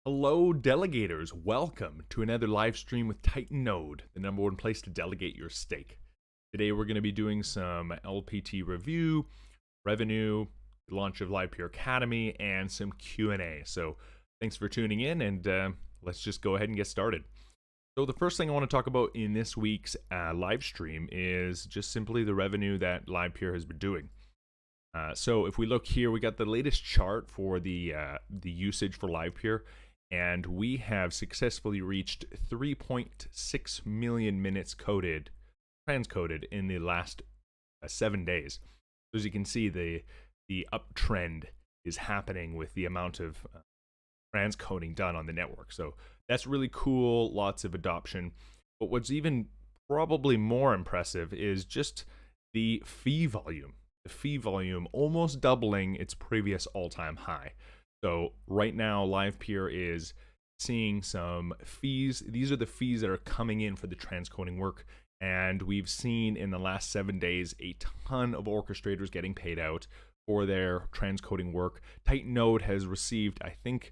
Hello, delegators. Welcome to another live stream with Titan Node, the #1 place to delegate your stake. Today, we're going to be doing some LPT review, revenue, the launch of Livepeer Academy, and some Q&A. So thanks for tuning in, and let's just go ahead and get started. So the first thing I want to talk about in this week's live stream is just simply the revenue that Livepeer has been doing. So if we look here, we got the latest chart for the usage for Livepeer, and we have successfully reached 3.6 million minutes transcoded in the last 7 days. So as you can see, the uptrend is happening with the amount of transcoding done on the network. So that's really cool, lots of adoption. But what's even probably more impressive is just the fee volume. The fee volume almost doubling its previous all-time high. So right now, Livepeer is seeing some fees. These are the fees that are coming in for the transcoding work. And we've seen in the last 7 days a ton of orchestrators getting paid out for their transcoding work. Titan Node has received, I think,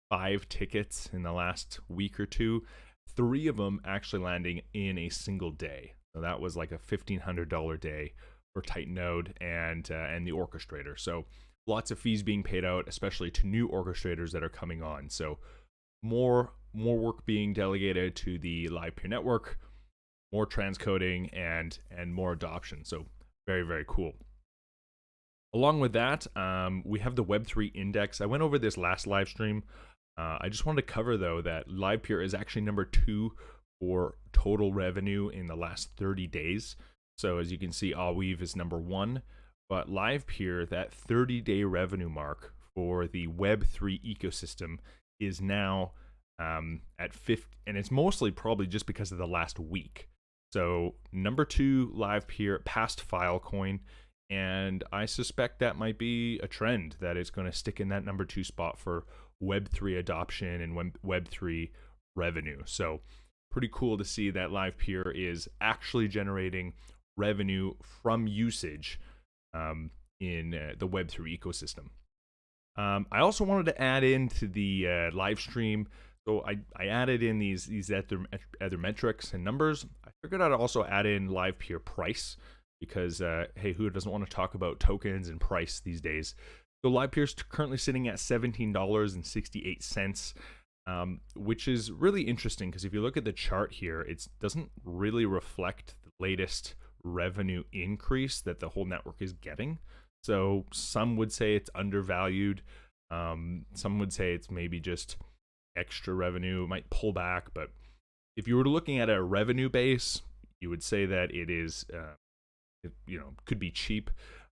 5 tickets in the last week or two. 3 of them actually landing in a single day. So that was like a $1,500 day for Titan Node and the orchestrator. So lots of fees being paid out, especially to new orchestrators that are coming on. So more work being delegated to the Livepeer network, more transcoding, and more adoption. So very, very cool. Along with that, we have the Web3 Index. I went over this last live stream. I just wanted to cover, though, that Livepeer is actually #2 for total revenue in the last 30 days. So as you can see, Aweave is #1. But Livepeer, that 30-day revenue mark for the Web3 ecosystem is now at 50, and it's mostly probably just because of the last week. So #2, Livepeer, past Filecoin, and I suspect that might be a trend that is going to stick in that #2 spot for Web3 adoption and Web3 revenue. So pretty cool to see that Livepeer is actually generating revenue from usage in the Web3 ecosystem. I also wanted to add into the live stream, so I added in these other metrics and numbers. I figured I'd also add in Livepeer price because, hey, who doesn't want to talk about tokens and price these days? So Livepeer is currently sitting at $17.68, which is really interesting because if you look at the chart here, it doesn't really reflect the latest revenue increase that the whole network is getting. So some would say it's undervalued. Some would say it's maybe just extra revenue, it might pull back. But if you were looking at a revenue base, you would say that it is, could be cheap.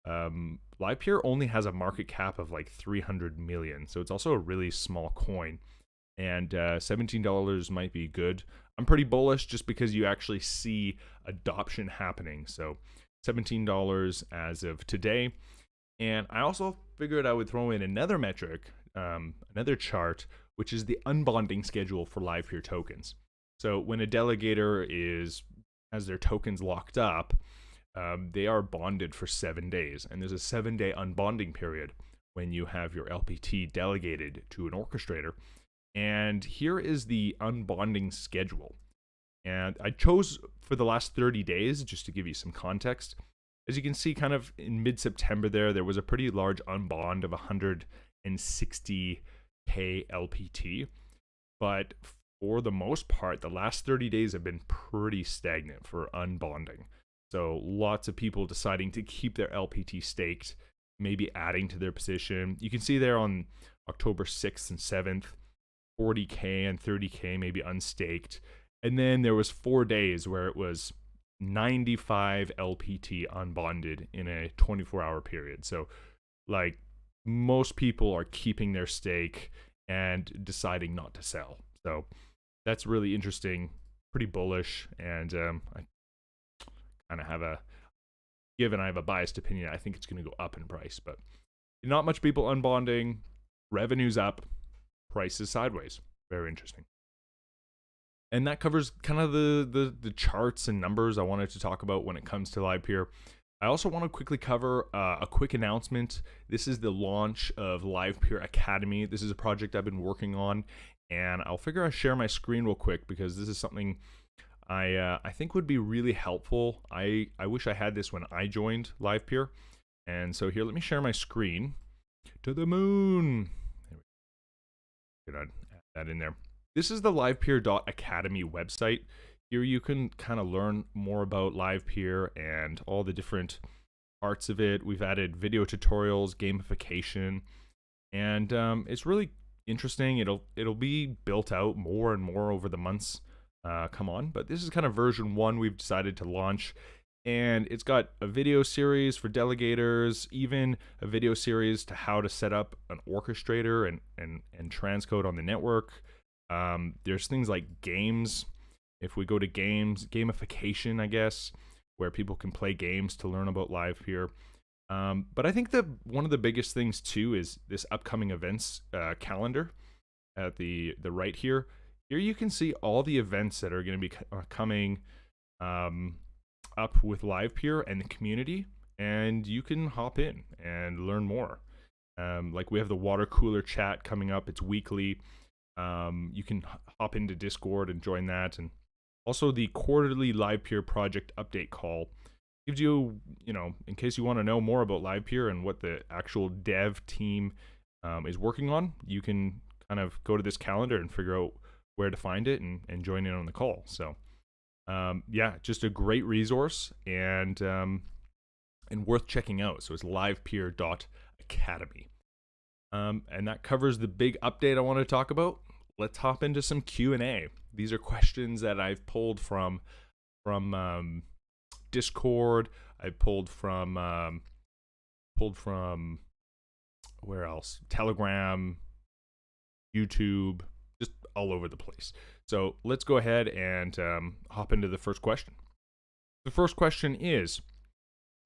Livepeer only has a market cap of like 300 million. So it's also a really small coin. And $17 might be good. I'm pretty bullish just because you actually see adoption happening. So $17 as of today. And I also figured I would throw in another metric, another chart, which is the unbonding schedule for Livepeer tokens. So when a delegator has their tokens locked up, they are bonded for 7 days. And there's a 7-day unbonding period when you have your LPT delegated to an orchestrator. And here is the unbonding schedule. And I chose for the last 30 days, just to give you some context. As you can see, kind of in mid-September there was a pretty large unbond of 160K LPT. But for the most part, the last 30 days have been pretty stagnant for unbonding. So lots of people deciding to keep their LPT staked, maybe adding to their position. You can see there on October 6th and 7th, 40K and 30K maybe unstaked. And then there was 4 days where it was 95 LPT unbonded in a 24-hour period. So like most people are keeping their stake and deciding not to sell. So that's really interesting, pretty bullish. And I kind of have given I have a biased opinion, I think it's going to go up in price. But not much people unbonding, revenue's up, prices sideways. Very interesting. And that covers kind of the charts and numbers I wanted to talk about when it comes to Livepeer. I also want to quickly cover a quick announcement. This is the launch of Livepeer Academy. This is a project I've been working on, and I'll figure I'll share my screen real quick because this is something I think would be really helpful. I wish I had this when I joined Livepeer, and so here, let me share my screen. To the moon. Add that in there. This is the livepeer.academy website. Here you can kind of learn more about Livepeer and all the different parts of it. We've added video tutorials, gamification, and it's really interesting. It'll be built out more and more over the months come on, but this is kind of version 1 we've decided to launch. And it's got a video series for delegators, even a video series to how to set up an orchestrator and transcode on the network. There's things like games. If we go to games, gamification, I guess, where people can play games to learn about Livepeer. But I think that one of the biggest things too is this upcoming events calendar at the right here. Here you can see all the events that are going to be coming up with Livepeer and the community, and you can hop in and learn more. Like we have the water cooler chat coming up. It's weekly. You can hop into Discord and join that, and also the quarterly Livepeer project update call gives you, in case you want to know more about Livepeer and what the actual dev team is working on, you can kind of go to this calendar and figure out where to find it and join in on the call. So yeah, just a great resource and worth checking out. So it's livepeer.academy. And that covers the big update I want to talk about. Let's hop into some Q&A. These are questions that I've pulled from Discord. I pulled from where else? Telegram, YouTube, just all over the place. So let's go ahead and hop into the first question. The first question is,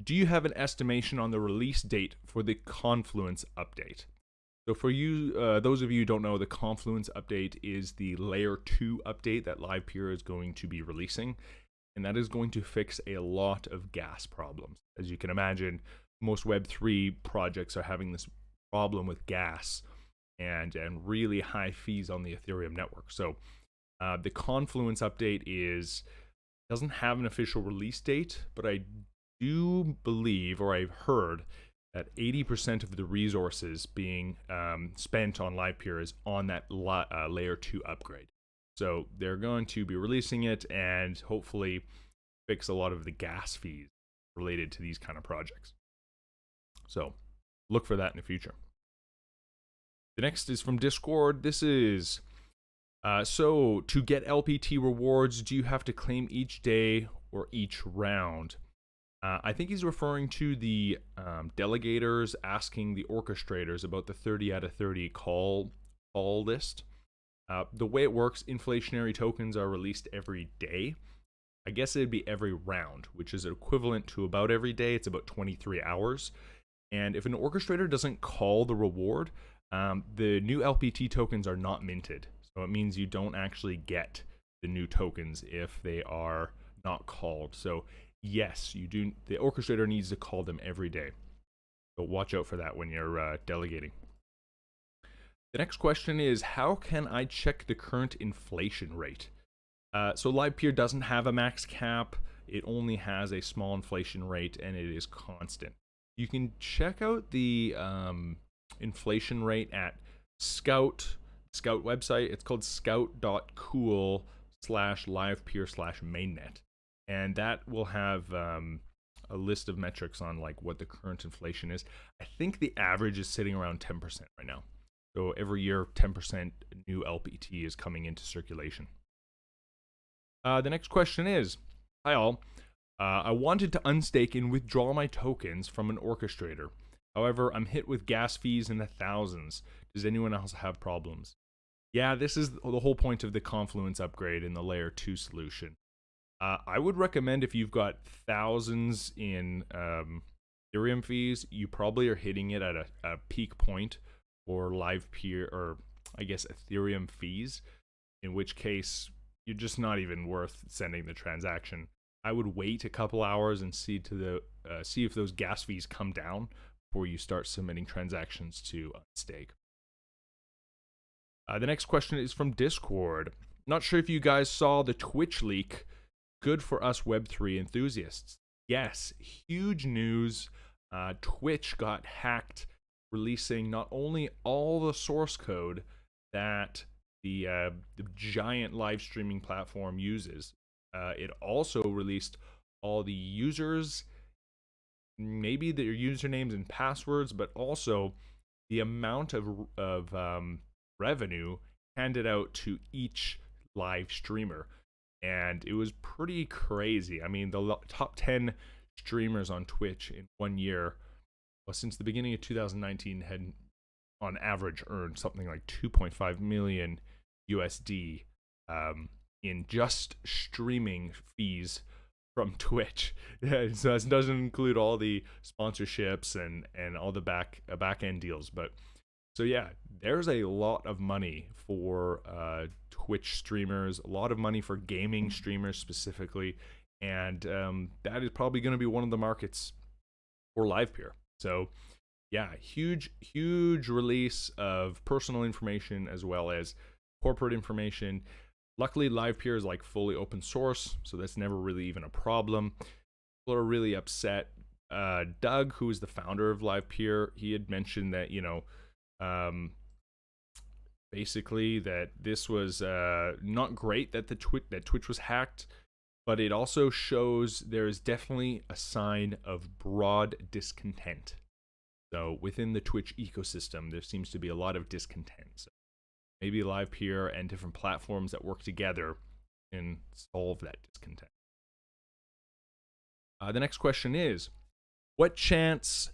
do you have an estimation on the release date for the Confluence update? So for you, those of you who don't know, the Confluence update is the layer 2 update that Livepeer is going to be releasing, and that is going to fix a lot of gas problems. As you can imagine, most Web3 projects are having this problem with gas and really high fees on the Ethereum network. So the Confluence update doesn't have an official release date, but I do believe, or I've heard, that 80% of the resources being spent on Livepeer is on that layer 2 upgrade. So they're going to be releasing it and hopefully fix a lot of the gas fees related to these kind of projects. So look for that in the future. The next is from Discord. This is, so to get LPT rewards, do you have to claim each day or each round? I think he's referring to the delegators asking the orchestrators about the 30 out of 30 call list. The way it works, inflationary tokens are released every day. I guess it'd be every round, which is equivalent to about every day. It's about 23 hours. And if an orchestrator doesn't call the reward, the new LPT tokens are not minted. So it means you don't actually get the new tokens if they are not called. So yes, you do. The orchestrator needs to call them every day. So watch out for that when you're delegating. The next question is, how can I check the current inflation rate? So Livepeer doesn't have a max cap. It only has a small inflation rate, and it is constant. You can check out the inflation rate at Scout website. It's called scout.cool/livepeer/mainnet. And that will have a list of metrics on like what the current inflation is. I think the average is sitting around 10% right now. So every year, 10% new LPT is coming into circulation. The next question is, hi all. I wanted to unstake and withdraw my tokens from an orchestrator. However, I'm hit with gas fees in the thousands. Does anyone else have problems? Yeah, this is the whole point of the Confluence upgrade in the layer 2 solution. I would recommend, if you've got thousands in Ethereum fees, you probably are hitting it at a peak point for Livepeer, or I guess Ethereum fees, in which case you're just not even worth sending the transaction. I would wait a couple hours and see if those gas fees come down before you start submitting transactions to Stake. The next question is from Discord. Not sure if you guys saw the Twitch leak. Good for us Web3 enthusiasts. Yes, huge news. Twitch got hacked, releasing not only all the source code that the giant live streaming platform uses, it also released all the users, maybe their usernames and passwords, but also the amount of revenue handed out to each live streamer. And it was pretty crazy. I mean, the top 10 streamers on Twitch in 1 year, well, since the beginning of 2019, had on average earned something like 2.5 million USD in just streaming fees from Twitch. Yeah, so this doesn't include all the sponsorships and all the back end deals. But so yeah, there's a lot of money for Twitch streamers, a lot of money for gaming streamers specifically, and that is probably going to be one of the markets for Livepeer. So yeah, huge release of personal information as well as corporate information. Luckily, Livepeer is like fully open source, so that's never really even a problem. People are really upset. Doug, who is the founder of Livepeer, he had mentioned that, you know, basically that this was not great that Twitch was hacked, but it also shows there is definitely a sign of broad discontent. So within the Twitch ecosystem, there seems to be a lot of discontent. So maybe Livepeer and different platforms that work together can solve that discontent. The next question is, what chance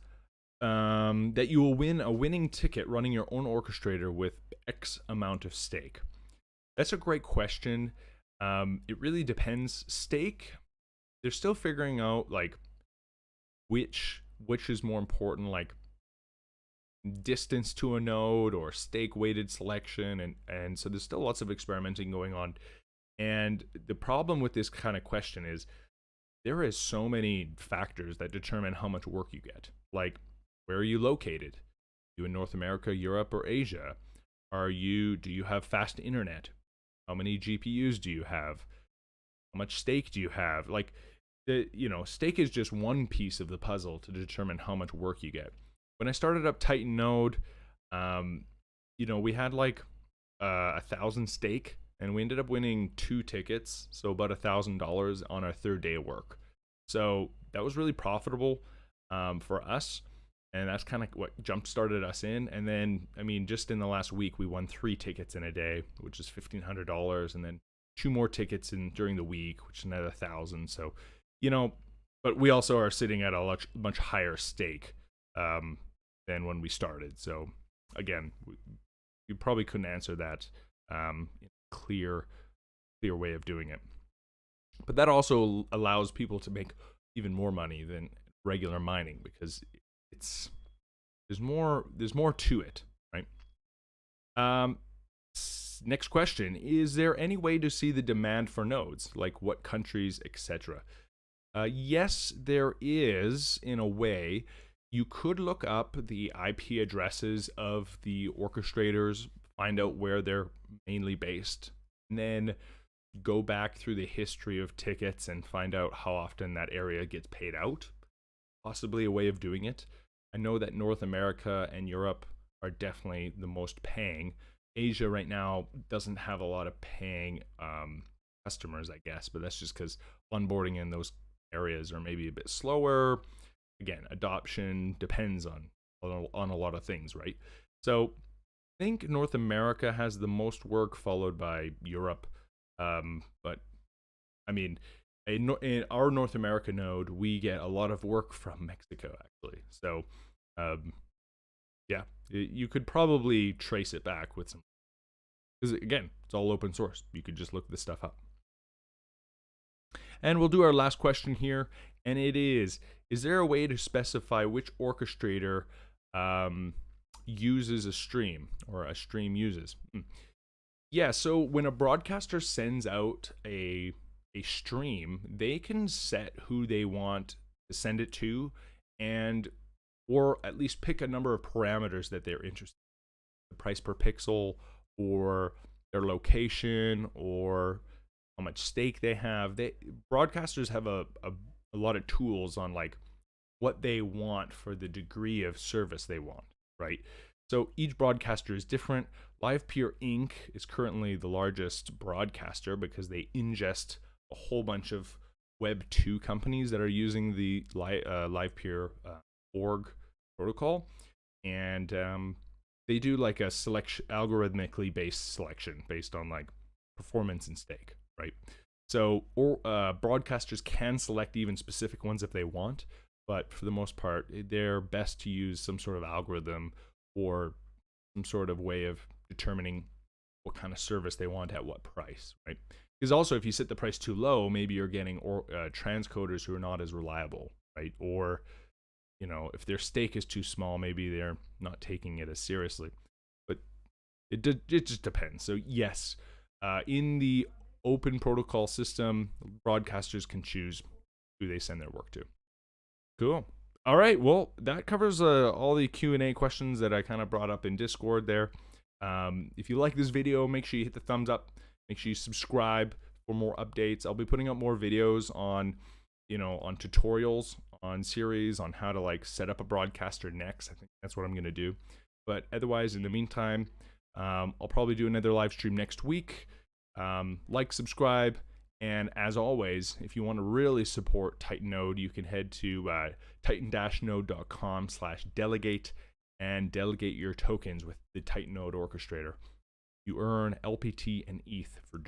that you will win a winning ticket running your own orchestrator with X amount of stake? That's a great question. It really depends. Stake, they're still figuring out like which is more important, like distance to a node or stake weighted selection, and so there's still lots of experimenting going on. And the problem with this kind of question is there is so many factors that determine how much work you get. Like, where are you located? You in North America, Europe, or Asia? Do you have fast internet? How many GPUs do you have? How much stake do you have? Like, stake is just one piece of the puzzle to determine how much work you get. When I started up Titan Node, we had like 1,000 stake, and we ended up winning 2 tickets, so about $1,000 on our 3rd day of work. So that was really profitable for us, and that's kind of what jump started us in. And then, I mean, just in the last week, we won 3 tickets in a day, which is $1,500, and then 2 more tickets during the week, which is another 1,000. So, but we also are sitting at a much higher stake than when we started. So again, you probably couldn't answer that in a clear way of doing it. But that also allows people to make even more money than regular mining, because there's more to it, right? Next question: is there any way to see the demand for nodes, like what countries, etc.? Yes, there is. In a way, you could look up the IP addresses of the orchestrators, find out where they're mainly based, and then go back through the history of tickets and find out how often that area gets paid out. Possibly a way of doing it. I know that North America and Europe are definitely the most paying. Asia right now doesn't have a lot of paying customers, I guess, but that's just because onboarding in those areas are maybe a bit slower. Again, adoption depends on a lot of things, right? So I think North America has the most work, followed by Europe. But I mean, in our North America node, we get a lot of work from Mexico, actually. So yeah, you could probably trace it back with some, because again, it's all open source. You could just look this stuff up. And we'll do our last question here, and it is there a way to specify which orchestrator uses a stream, or a stream uses? Yeah, so when a broadcaster sends out a a stream, they can set who they want to send it to, and or at least pick a number of parameters that they're interested in. The price per pixel, or their location, or how much stake they have. Broadcasters have a lot of tools on like what they want for the degree of service they want, right? So each broadcaster is different. Livepeer Inc. is currently the largest broadcaster because they ingest a whole bunch of Web2 companies that are using the Livepeer org protocol, and they do like a selection, algorithmically based selection based on like performance and stake, right? So broadcasters can select even specific ones if they want, but for the most part, they're best to use some sort of algorithm or some sort of way of determining what kind of service they want at what price, right? Because also, if you set the price too low, maybe you're getting transcoders who are not as reliable, right? Or, you know, if their stake is too small, maybe they're not taking it as seriously. But it just depends. So yes, in the open protocol system, broadcasters can choose who they send their work to. Cool. All right. Well, that covers all the Q&A questions that I kind of brought up in Discord there. If you like this video, make sure you hit the thumbs up. Make sure you subscribe for more updates. I'll be putting up more videos on, you know, on tutorials, on series, on how to like set up a broadcaster next. I think that's what I'm going to do. But otherwise, in the meantime, I'll probably do another live stream next week. Like, subscribe, and as always, if you want to really support Titan Node, you can head to titan-node.com/delegate and delegate your tokens with the Titan Node Orchestrator. You earn LPT and ETH for doing